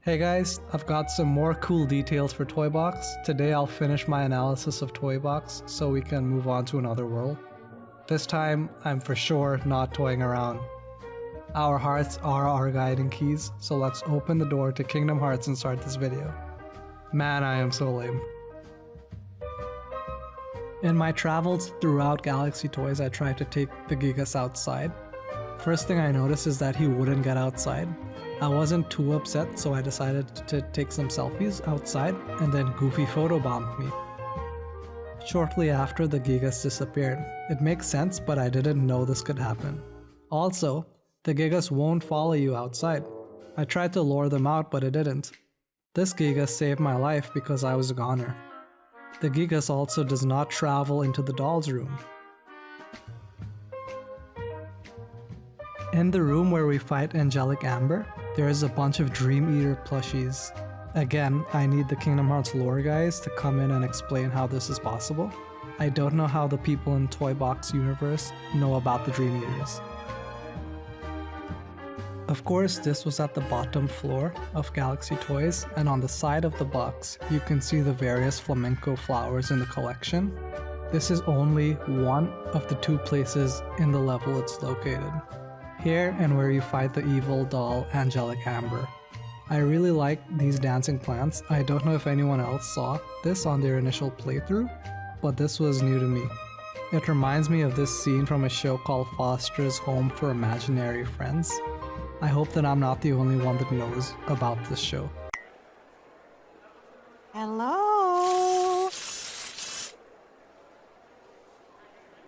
Hey guys, I've got some more cool details for Toybox. Today I'll finish my analysis of Toybox so we can move on to another world. This time, I'm for sure not toying around. Our hearts are our guiding keys, so let's open the door to Kingdom Hearts and start this video. Man, I am so lame. In my travels throughout Galaxy Toys, I tried to take the Gigas outside. First thing I noticed is that he wouldn't get outside. I wasn't too upset, so I decided to take some selfies outside, and then Goofy photobombed me. Shortly after, the Gigas disappeared. It makes sense, but I didn't know this could happen. Also, the Gigas won't follow you outside. I tried to lure them out, but it didn't. This Gigas saved my life because I was a goner. The Gigas also does not travel into the doll's room. In the room where we fight Angelic Amber, there is a bunch of Dream Eater plushies. Again, I need the Kingdom Hearts lore guys to come in and explain how this is possible. I don't know how the people in Toybox universe know about the Dream Eaters. Of course, this was at the bottom floor of Galaxy Toys, and on the side of the box, you can see the various Flamenco Flowers in the collection. This is only one of the two places in the level it's located. Here and where you fight the evil doll Angelic Amber. I really like these dancing plants. I don't know if anyone else saw this on their initial playthrough, but this was new to me. It reminds me of this scene from a show called Foster's Home for Imaginary Friends. I hope that I'm not the only one that knows about this show. Hello?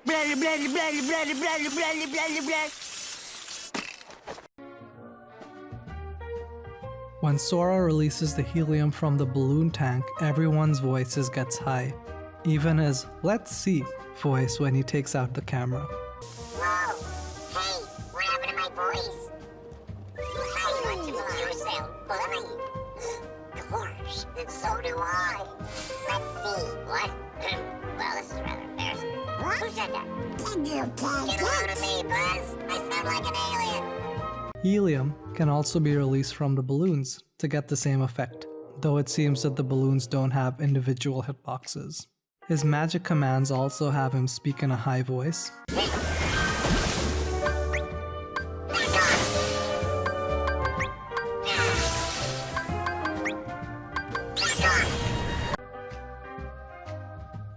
Blah, blah, blah, blah, blah, blah, blah, blah, blah. When Sora releases the helium from the balloon tank, everyone's voices gets high. Even his "let's see" voice when he takes out the camera. Whoa! Hey, what happened to my voice? I want to be yourself, funny. Of course, and so do I. Let's see. What? Well, this is rather embarrassing. Who said that? Get out of me, Buzz. I sound like an alien. Helium can also be released from the balloons to get the same effect, though it seems that the balloons don't have individual hitboxes. His magic commands also have him speak in a high voice.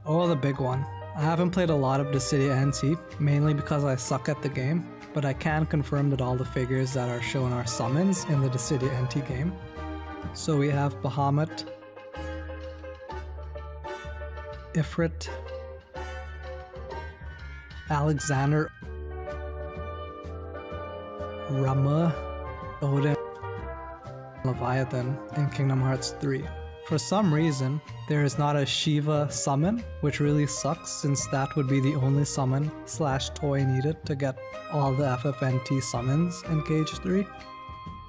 Oh, the big one. I haven't played a lot of Dissidia NT, mainly because I suck at the game, but I can confirm that all the figures that are shown are summons in the Dissidia NT game. So we have Bahamut, Ifrit, Alexander, Rama, Odin, Leviathan in Kingdom Hearts 3. For some reason, there is not a Shiva summon, which really sucks since that would be the only summon / toy needed to get all the FFNT summons in KH3.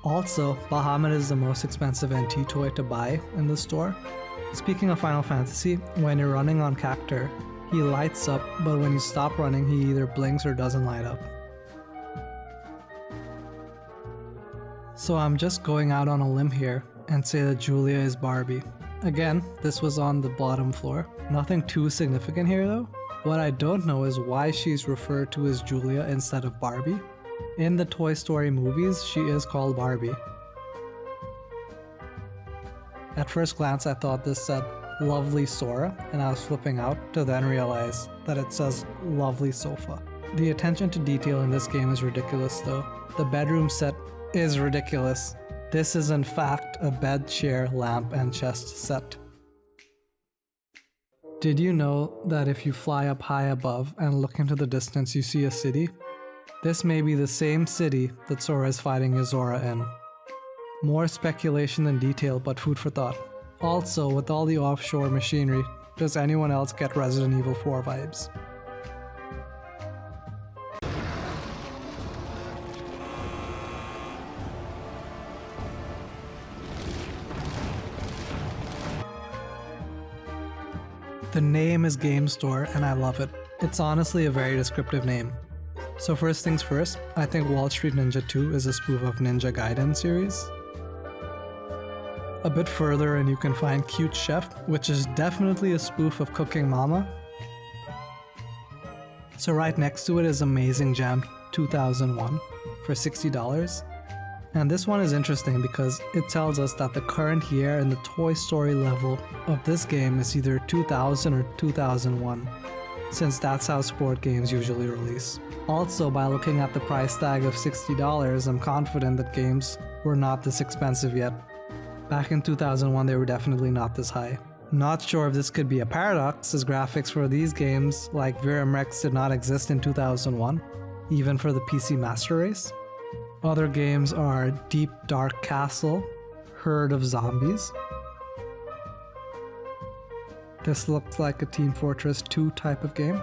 Also, Bahamut is the most expensive NT toy to buy in the store. Speaking of Final Fantasy, when you're running on Cactur, he lights up, but when you stop running, he either blinks or doesn't light up. So I'm just going out on a limb here and say that Julia is Barbie. Again, this was on the bottom floor. Nothing too significant here though. What I don't know is why she's referred to as Julia instead of Barbie. In the Toy Story movies, she is called Barbie. At first glance, I thought this said Lovely Sora, and I was flipping out to then realize that it says Lovely Sofa. The attention to detail in this game is ridiculous though. The bedroom set is ridiculous. This is in fact a bed, chair, lamp, and chest set. Did you know that if you fly up high above and look into the distance you see a city? This may be the same city that Sora is fighting Yozora in. More speculation than detail, but food for thought. Also, with all the offshore machinery, does anyone else get Resident Evil 4 vibes? The name is Game Store and I love it. It's honestly a very descriptive name. So first things first, I think Wall Street Ninja 2 is a spoof of Ninja Gaiden series. A bit further and you can find Cute Chef, which is definitely a spoof of Cooking Mama. So right next to it is Amazing Jam 2001 for $60. And this one is interesting because it tells us that the current year in the Toy Story level of this game is either 2000 or 2001, since that's how sport games usually release. Also, by looking at the price tag of $60, I'm confident that games were not this expensive yet. Back in 2001, they were definitely not this high. Not sure if this could be a paradox, as graphics for these games like Viram Rex did not exist in 2001, even for the PC Master Race. Other games are Deep Dark Castle, Herd of Zombies. This looks like a Team Fortress 2 type of game.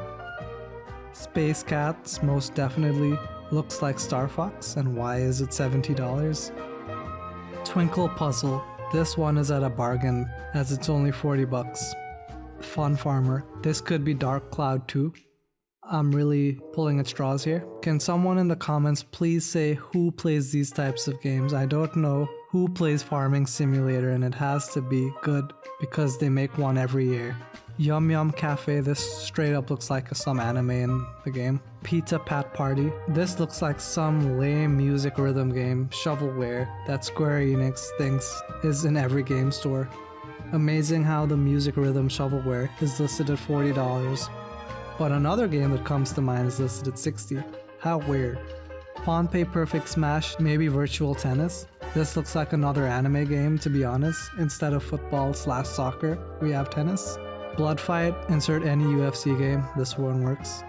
Space Cats most definitely looks like Star Fox, and why is it $70? Twinkle Puzzle, this one is at a bargain as it's only $40. Fun Farmer, this could be Dark Cloud 2. I'm really pulling at straws here. Can someone in the comments please say who plays these types of games? I don't know who plays Farming Simulator, and it has to be good because they make one every year. Yum Yum Cafe, this straight up looks like some anime in the game. Pizza Pat Party, this looks like some lame music rhythm game, shovelware, that Square Enix thinks is in every game store. Amazing how the music rhythm shovelware is listed at $40. But another game that comes to mind is listed at $60. How weird. Pawn Pay Perfect Smash, maybe Virtual Tennis. This looks like another anime game, to be honest. Instead of football/soccer, we have tennis. Blood Fight, insert any UFC game, this one works.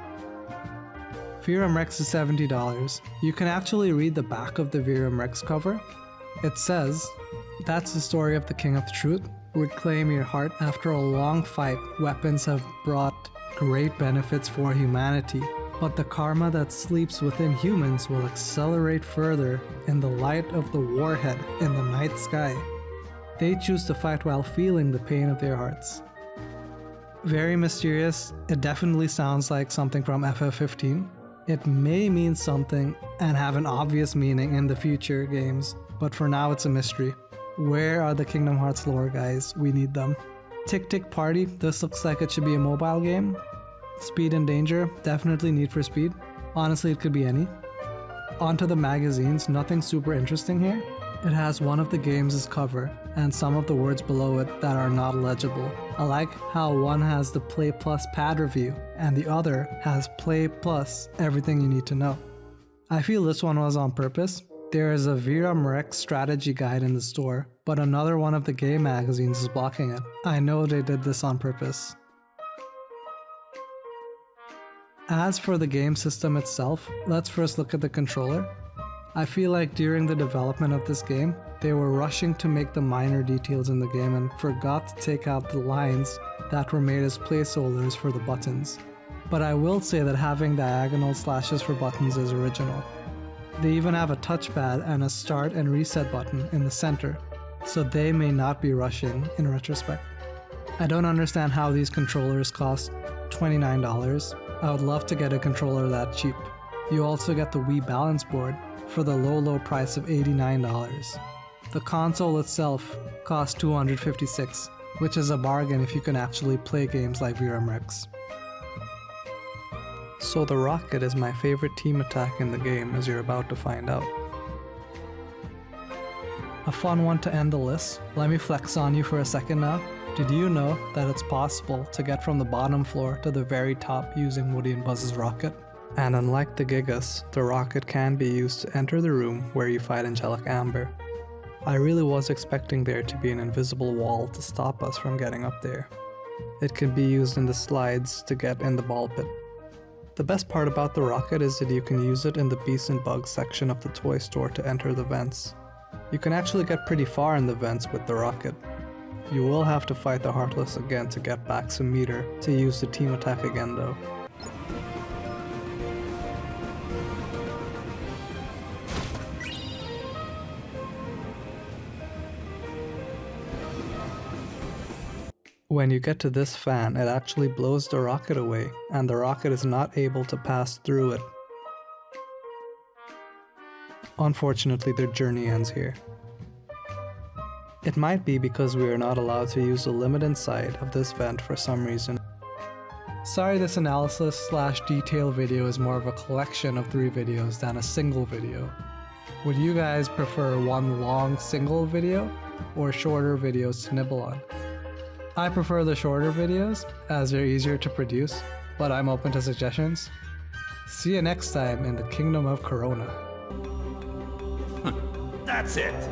Viram Rex is $70. You can actually read the back of the Viram Rex cover. It says, "That's the story of the King of Truth. Reclaim your heart. After a long fight, weapons have brought great benefits for humanity, but the karma that sleeps within humans will accelerate further in the light of the warhead in the night sky. They choose to fight while feeling the pain of their hearts." Very mysterious. It definitely sounds like something from FF15. It may mean something and have an obvious meaning in the future games, but for now it's a mystery. Where are the Kingdom Hearts lore guys? We need them. Tick Tick Party, this looks like it should be a mobile game. Speed and Danger, definitely Need for Speed. Honestly, it could be any. Onto the magazines, nothing super interesting here. It has one of the games' cover and some of the words below it that are not legible. I like how one has the Play Plus pad review and the other has Play Plus everything you need to know. I feel this one was on purpose. There is a Viram Rex strategy guide in the store, but another one of the game magazines is blocking it. I know they did this on purpose. As for the game system itself, let's first look at the controller. I feel like during the development of this game, they were rushing to make the minor details in the game and forgot to take out the lines that were made as placeholders for the buttons. But I will say that having diagonal slashes for buttons is original. They even have a touchpad and a start and reset button in the center, so they may not be rushing in retrospect. I don't understand how these controllers cost $29. I would love to get a controller that cheap. You also get the Wii Balance Board for the low price of $89. The console itself costs $256, which is a bargain if you can actually play games like Viram Rex. So the rocket is my favorite team attack in the game, as you're about to find out. A fun one to end the list. Let me flex on you for a second now. Did you know that it's possible to get from the bottom floor to the very top using Woody and Buzz's rocket? And unlike the Gigas, the rocket can be used to enter the room where you fight Angelic Amber. I really was expecting there to be an invisible wall to stop us from getting up there. It can be used in the slides to get in the ball pit. The best part about the rocket is that you can use it in the Beasts and Bugs section of the toy store to enter the vents. You can actually get pretty far in the vents with the rocket. You will have to fight the Heartless again to get back some meter to use the team attack again though. When you get to this fan, it actually blows the rocket away, and the rocket is not able to pass through it. Unfortunately, their journey ends here. It might be because we are not allowed to use the limit inside of this vent for some reason. Sorry, this analysis/detail video is more of a collection of 3 videos than a single video. Would you guys prefer one long single video or shorter videos to nibble on? I prefer the shorter videos as they're easier to produce, but I'm open to suggestions. See you next time in the Kingdom of Corona. That's it.